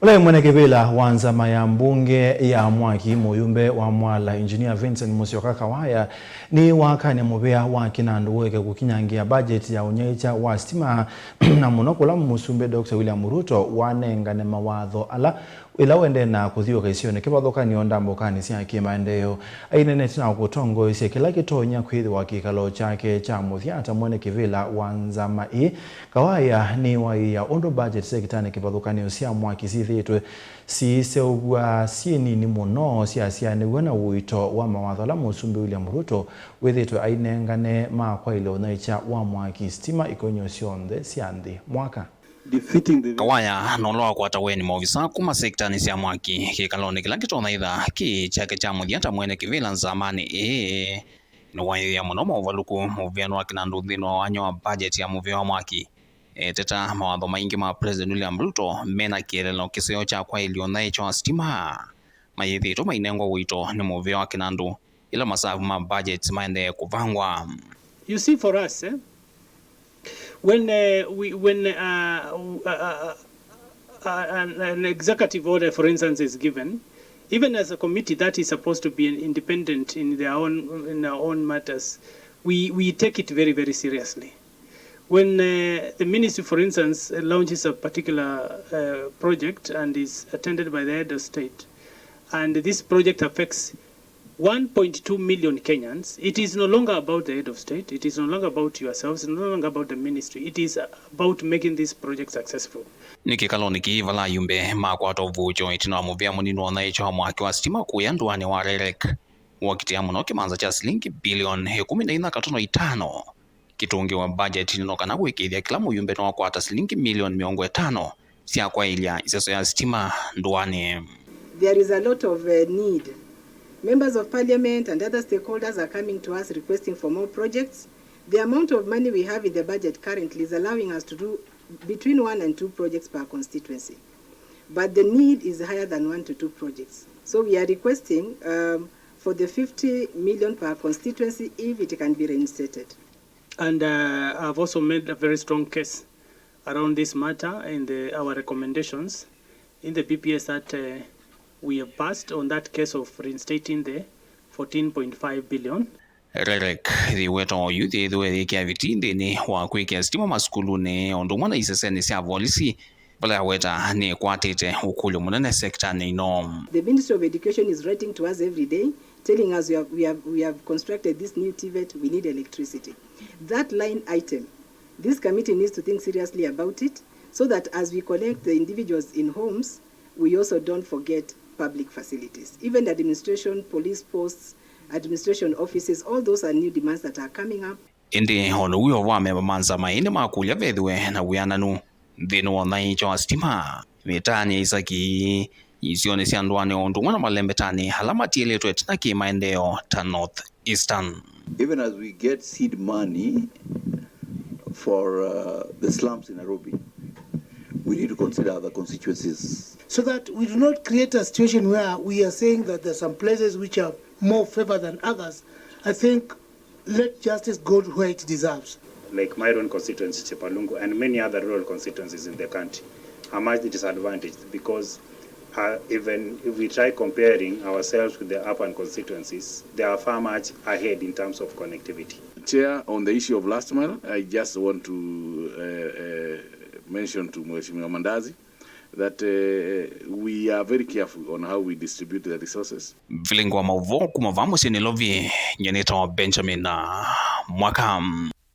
Ule Mweene Kivila wa Nzama ya Mbunge ya Mwaki Muyumbe wa Mwala Engineer Vincent Musyoka Kawaya Niwakan'ya Muvia wa Kinandu Ueke Kukinyangia budget ya Unyaiikya wa Stima na Muno Kula Musumbe Dr. William Ruto Wanengane Mawatho ala ila Uendeeye na Kuthiuuka Isioni Kivathukan'yo Ndambukani cia Maendeeo aineneti na kutongo ise kila kitonya kwithiwa kikalo chake cha muthiata Mweene Kivila wa Nzama Kawaya Niwaik'ya undu budget sekitani Kivathukan'yo cia Mwaki sithitwe ciseugwa cienini muno ciacianiwe na wito wa mawatho la Musumbe William Ruto withitwe ainengane makwaile Unyaiikya wa Mwaki Stima ikonyo cionthe cia nthi mwaka. Kawaya noloa kwata weni maofisa kuma sektani cia Mwaki kikaloni kila kitona itha ki chake cha muthiata Mweene Kivila Nzamani niwaithia muno mauvaluku Muvia wa Kinandu thino wanyo budget ya Muvia wa Mwaki teta mawatho maingi ma President William Ruto mena kielelo kisio cha kwa Unyaiikya wa Stima maithito mainengwa wito ni Muvia wa Kinandu ila masafu ma budget Maendeeo kuvangwa. You see, for us, when an executive order, for instance, is given, even as a committee that is supposed to be independent in our own matters, we take it very, very seriously. When the ministry, for instance, launches a particular project and is attended by the head of state, and this project affects 1.2 million Kenyans, it is no longer about the head of state, it is no longer about yourselves, it's no longer about the ministry, it is about making this project successful. Nikikaloni Kivala yumbe makwato vujo itina Muvia munino Unyaiikya wa Mwaki wa Stima kuyanduani wa rerek wakitia muno kimanza cha shilingi bilioni 14.5 kitungi wa budget inokana kuikithia kila muyumbe no kwata shilingi milioni 500 cia kwa ilia iseso ya Stima nduani. There is a lot of need. Members of Parliament and other stakeholders are coming to us requesting for more projects. The amount of money we have in the budget currently is allowing us to do between 1 and 2 projects per constituency. But the need is higher than 1 to 2 projects. So we are requesting for the 50 million per constituency if it can be reinstated. And I've also made a very strong case around this matter in our recommendations in the PPS that we have passed on that case of reinstating the 14.5 billion. Rerek the weto yuthi the cavity ni wa kuikia Stima maskulu ne ondo mwana isesene cia volisi bala weta ne kwatete ukulu munene sector ne no. The Ministry of Education is writing to us every day telling us we have constructed this new TVET, we need electricity. That line item, this committee needs to think seriously about it so that as we collect the individuals in homes, we also don't forget public facilities. Even administration, police posts, administration offices, all those are new demands that are coming up. Indi hono uyo wa meba manza maine makulia vedwe na wiananu dhino Unyaiikya wa Stima mitani isaki Isioni cia ndwani ondu mwana malembe tani halamati iletwe tina ki Maendeeo ta North Eastern. Even as we get seed money for the slums in Nairobi, we need to consider other constituencies. So that we do not create a situation where we are saying that there are some places which are more favored than others. I think let justice go where it deserves. Like my own constituency, Chepalungu, and many other rural constituencies in the country are much disadvantaged because even if we try comparing ourselves with the urban constituencies, they are far much ahead in terms of connectivity. Chair, on the issue of last mile, I just want to mention to Mheshimiwa Mandazi that we are very careful on how we distribute the resources. Vilingwa mauvo kumavamu sinilovi nyeneta wa Benjamin na mwaka.